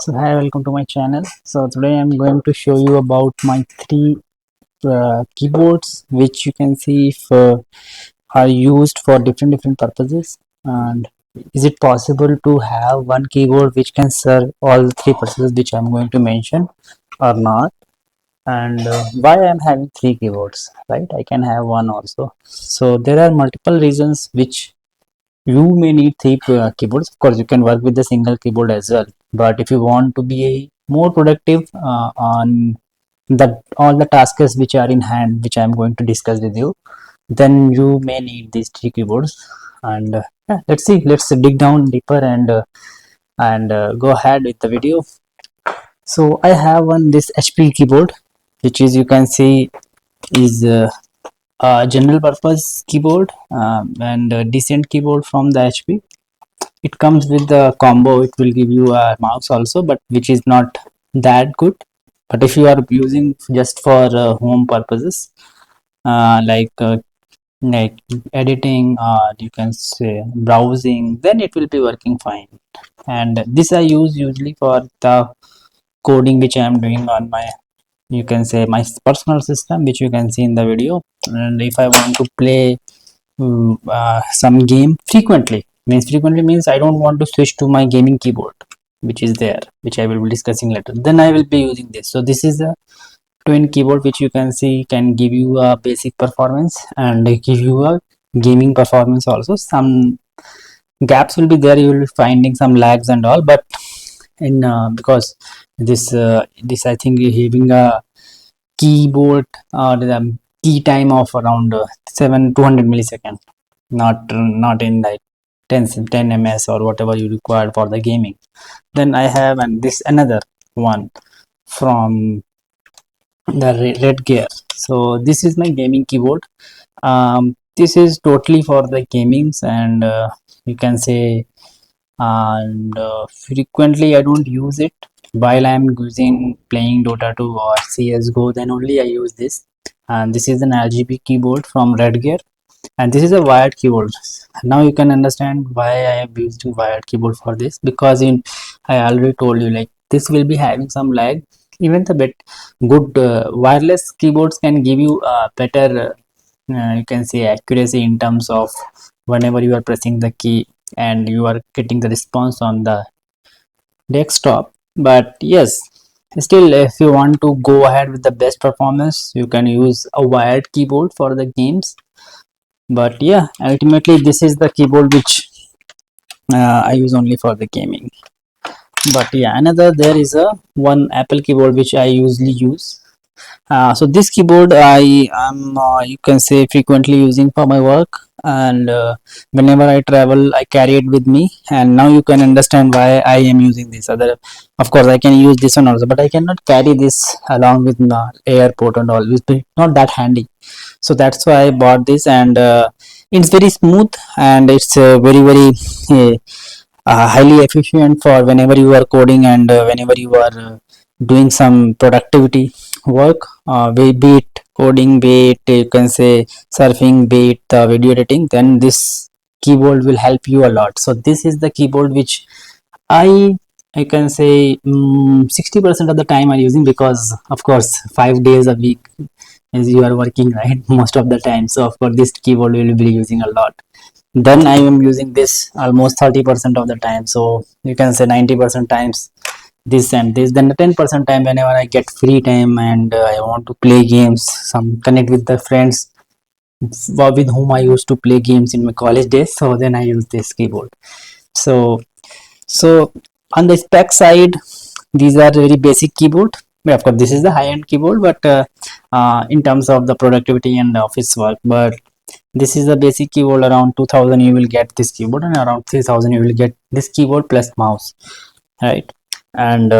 So hi, welcome to my channel. So today I'm going to show you about my three keyboards, which you can see if, are used for different purposes. And is it possible to have one keyboard which can serve all the three purposes which I'm going to mention, or not? And why I'm having three keyboards, right? I can have one also. So there are multiple reasons which you may need three keyboards. Of course, you can work with the single keyboard as well. But if you want to be more productive on the all the tasks which are in hand, which I am going to discuss with you, then you may need these three keyboards. And yeah, let's see. Let's dig down deeper and go ahead with the video. So I have one this HP keyboard, which is you can see is a general purpose keyboard and a decent keyboard from the HP. It comes with the combo. It will give you a mouse also, but which is not that good. But if you are using just for home purposes, like editing, you can say browsing, then it will be working fine. And this I use usually for the coding which I am doing on my, you can say, my personal system, which you can see in the video. And if I want to play some game frequently, means I don't want to switch to my gaming keyboard which is there, which I will be discussing later, then I will be using this. So this is a twin keyboard which you can see can give you a basic performance and give you a gaming performance also. Some gaps will be there, you will be finding some lags and all, but in because this I think having a keyboard the key time of around 7 200 milliseconds, not in like 10 ms or whatever you require for the gaming. Then I have and this another one from the red gear. So this is my gaming keyboard. This is totally for the gamings, and you can say, and frequently I don't use it while I'm using playing Dota 2 or CSGO, then only I use this. And this is an RGB keyboard from Redragon, and this is a wired keyboard. Now you can understand why I have used wired keyboard for this, because in I already told you, like, this will be having some lag. Even the bit good wireless keyboards can give you better you can say accuracy in terms of whenever you are pressing the key and you are getting the response on the desktop. But yes, still, if you want to go ahead with the best performance, you can use a wired keyboard for the games. But yeah, ultimately this is the keyboard which I use only for the gaming. But yeah, another, there is a one Apple keyboard which I usually use. So this keyboard I am you can say frequently using for my work, and whenever I travel I carry it with me. And now you can understand why I am using this other. Of course I can use this one also, but I cannot carry this along with my airport and all. It's not that handy, so that's why I bought this. And it's very smooth, and it's very highly efficient for whenever you are coding, and whenever you are doing some productivity work, be it coding, be it you can say surfing, be it video editing, then this keyboard will help you a lot. So this is the keyboard which i I can say 60% of the time I'm using, because of course 5 days a week as you are working, right? Most of the time, so of course this keyboard will be using a lot. Then I am using this almost 30% of the time, so you can say 90% times this and this. Then the 10% time whenever I get free time and I want to play games, some connect with the friends with whom I used to play games in my college days, so then I use this keyboard. So so on the spec side, these are very basic keyboard, but of course this is the high end keyboard, but in terms of the productivity and the office work. But this is the basic keyboard. Around 2000 you will get this keyboard, and around 3000 you will get this keyboard plus mouse, right? And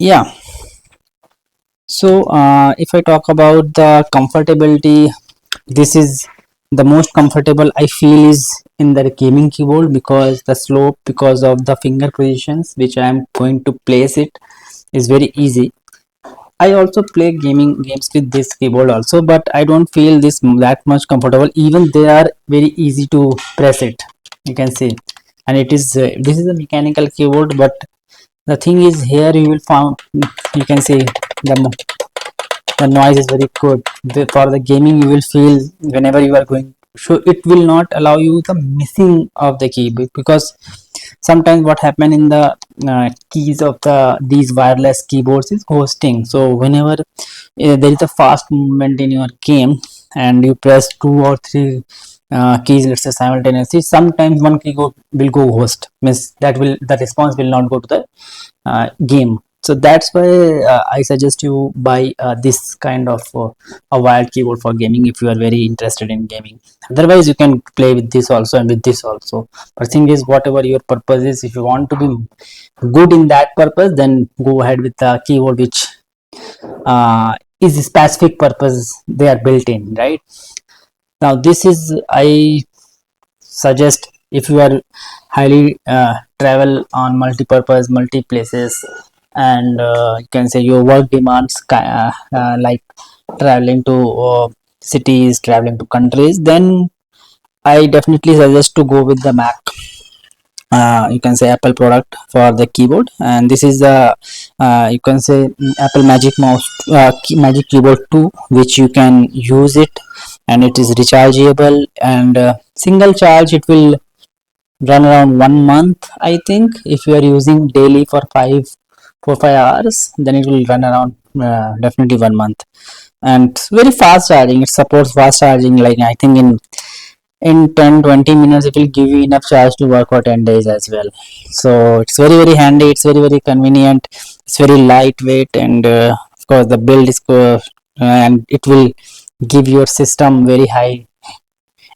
yeah, so if I talk about the comfortability, this is the most comfortable I feel is in the gaming keyboard, because the slope, because of the finger positions which I am going to place it, is very easy. I also play gaming games with this keyboard also, but I don't feel this that much comfortable. Even they are very easy to press it, you can see. and it is this is a mechanical keyboard, but the thing is here you will find, you can see the noise is very good. For the gaming you will feel whenever you are going, so it will not allow you the missing of the key, because sometimes what happen in the keys of these wireless keyboards is hosting. So whenever there is a fast movement in your game and you press two or three keys, let's say simultaneously, sometimes one key will go host, means that will, the response will not go to the game. So that's why I suggest you buy this kind of a wired keyboard for gaming if you are very interested in gaming. Otherwise you can play with this also and with this also. But thing is, whatever your purpose is, if you want to be good in that purpose, then go ahead with the keyboard which is a specific purpose they are built in, right? Now this is, I suggest, if you are highly travel on multi-purpose multi places, and you can say your work demands like traveling to cities, traveling to countries, then I definitely suggest to go with the Mac, you can say Apple product for the keyboard. And this is the you can say Apple Magic Mouse, Magic Keyboard 2, which you can use it, and it is rechargeable, and single charge it will run around 1 month, I think. If you are using daily for 5 4 5 hours, then it will run around definitely 1 month. And it's very fast charging, it supports fast charging, like I think in 10 20 minutes it will give you enough charge to work for 10 days as well. So it's very very handy, it's very very convenient, it's very lightweight, and of course the build is and it will give your system very high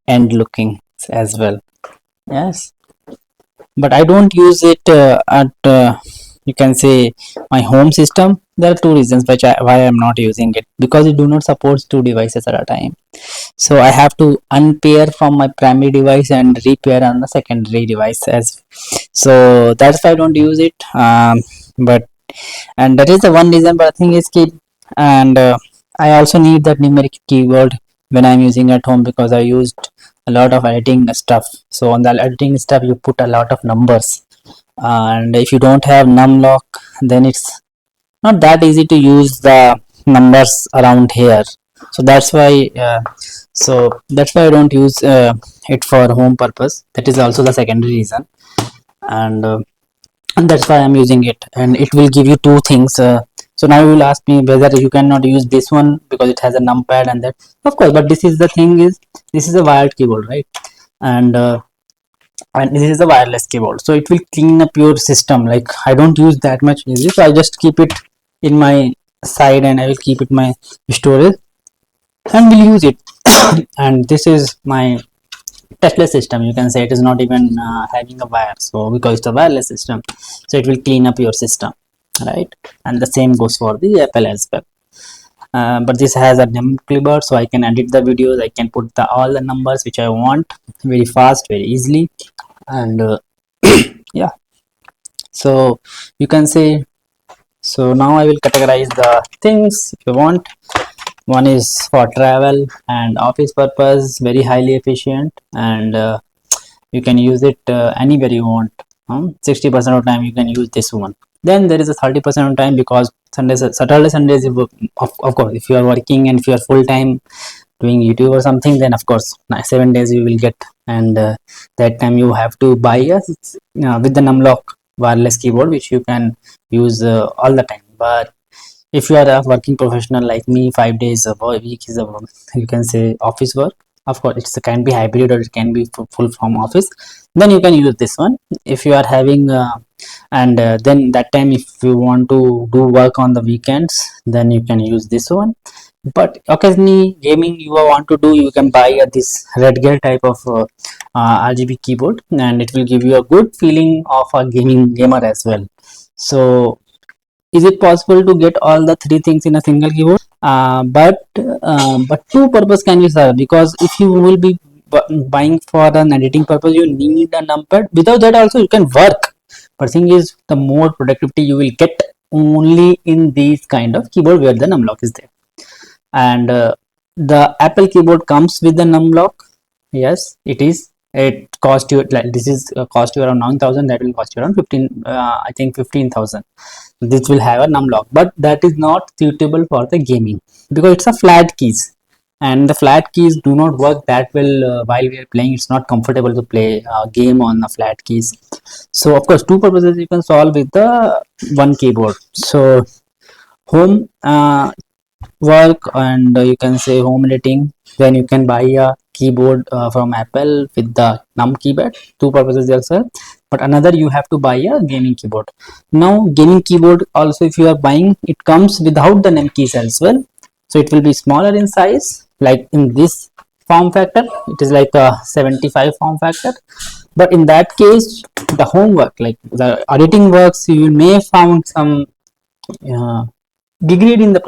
end looking as well. Yes, but I don't use it at you can say my home system. There are two reasons why I'm not using it, because it do not support two devices at a time. So I have to unpair from my primary device and repair on the secondary device as, so that's why I don't use it. But and that is the one reason. But the thing is keep, and I also need that numeric keyboard when I'm using at home, because I used a lot of editing stuff. So on the editing stuff you put a lot of numbers, and if you don't have num lock, then it's not that easy to use the numbers around here. So that's why I don't use it for home purpose. That is also the secondary reason. And that's why I'm using it, and it will give you two things. So now you will ask me whether you cannot use this one because it has a numpad and that. Of course, but this is the thing is, this is a wired keyboard, right? And this is a wireless keyboard, so it will clean up your system. Like I don't use that much music, so I just keep it in my side, and I will keep it my storage and will use it. And this is my touchless system, you can say. It is not even having a wire, so because it's a wireless system, so it will clean up your system, right? And the same goes for the Apple as well. But this has a num keyboard, so I can edit the videos, I can put all the numbers which I want very fast, very easily. And yeah, so you can say, so now I will categorize the things if you want. One is for travel and office purpose, very highly efficient, and you can use it anywhere you want. 60% of time you can use this one. Then there is a 30% of time, because Saturday Sundays, of course if you are working and if you are full time doing YouTube or something, then of course 7 days you will get, and that time you have to buy with the numlock wireless keyboard, which you can use all the time. But if you are a working professional like me, 5 days a week is a, you can say, office work. Of course it can be hybrid or it can be full from office, then you can use this one. If you are having and then that time if you want to do work on the weekends, then you can use this one. But occasionally gaming you want to do, you can buy this Redragon type of RGB keyboard, and it will give you a good feeling of a gaming gamer as well. So is it possible to get all the three things in a single keyboard? But two purpose can be served, because if you will be buying for an editing purpose, you need a numpad. Without that also you can work. But thing is, the more productivity you will get only in these kind of keyboard where the numlock is there. And the Apple keyboard comes with the numlock. Yes, it is. It cost you like this is cost you around 9,000. That will cost you around 15. I think 15,000. This will have a num lock, but that is not suitable for the gaming because it's a flat keys, and the flat keys do not work that well while we are playing. It's not comfortable to play a game on the flat keys. So of course, two purposes you can solve with the one keyboard. So home work and you can say home editing, then you can buy a keyboard from Apple with the num keyboard. Two purposes also, but another you have to buy a gaming keyboard. Now gaming keyboard also, if you are buying, it comes without the num keys as well, so it will be smaller in size, like in this form factor it is like a 75 form factor. But in that case, the homework, like the editing works, you may found some uh, degrade in the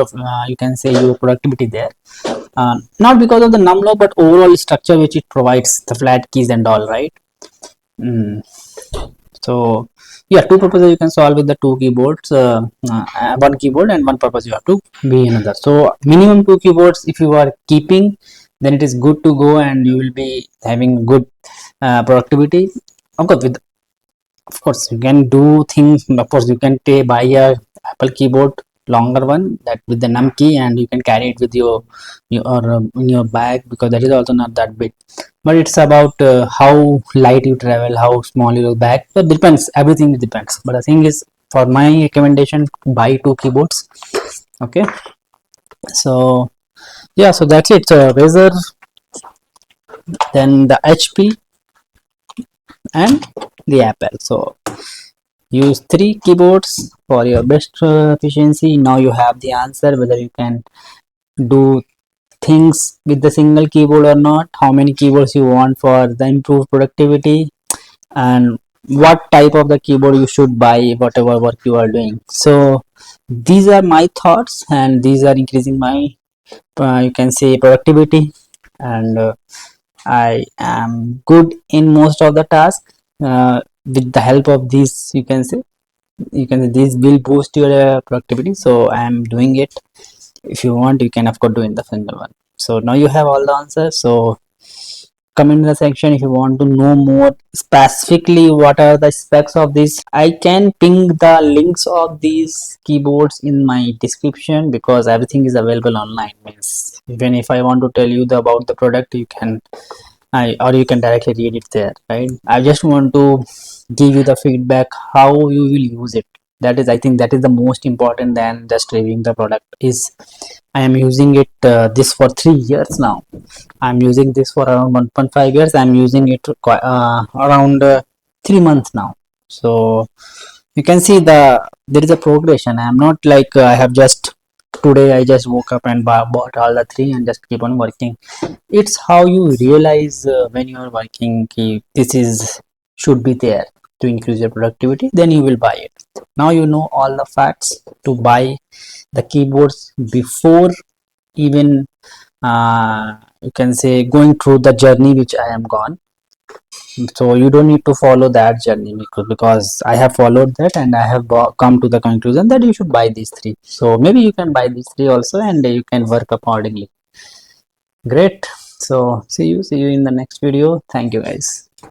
you can say your productivity there, not because of the num lock but overall structure which it provides, the flat keys and all, right? mm. So yeah, two purposes you can solve with the two keyboards, one keyboard and one purpose you have to be another. So minimum two keyboards if you are keeping, then it is good to go and you will be having good productivity. Of course, you can do things. Of course you can buy a Apple keyboard, longer one, that with the num key, and you can carry it with your or in your bag, because that is also not that big. But it's about how light you travel, how small your bag. So it depends, everything depends. But the thing is, for my recommendation, buy two keyboards. Okay, so yeah, so that's it. Razer, then the HP, and the Apple. So use three keyboards for your best efficiency. Now you have the answer whether you can do things with the single keyboard or not, how many keyboards you want for the improved productivity, and what type of the keyboard you should buy whatever work you are doing. So these are my thoughts, and these are increasing my you can say productivity, and I am good in most of the tasks with the help of these. You can say this will boost your productivity, so I am doing it. If you want, you can of course do in the single one. So now you have all the answers. So comment in the section if you want to know more specifically what are the specs of this. I can ping the links of these keyboards in my description, because everything is available online. Means even if I want to tell you about the product, you can or you can directly read it there, right? I just want to give you the feedback how you will use it. That is, I think that is the most important than just reviewing the product. Is I am using it this for 3 years now. I'm using this for around 1.5 years. I'm using it around 3 months now. So you can see there is a progression. I'm not like I have just today I just woke up and bought all the three and just keep on working. It's how you realize when you are working this is should be there to increase your productivity, then you will buy it. Now you know all the facts to buy the keyboards before even you can say going through the journey which I am gone. So you don't need to follow that journey, because I have followed that and I have come to the conclusion that you should buy these three. So maybe you can buy these three also, and you can work accordingly. Great. So see you in the next video. Thank you guys.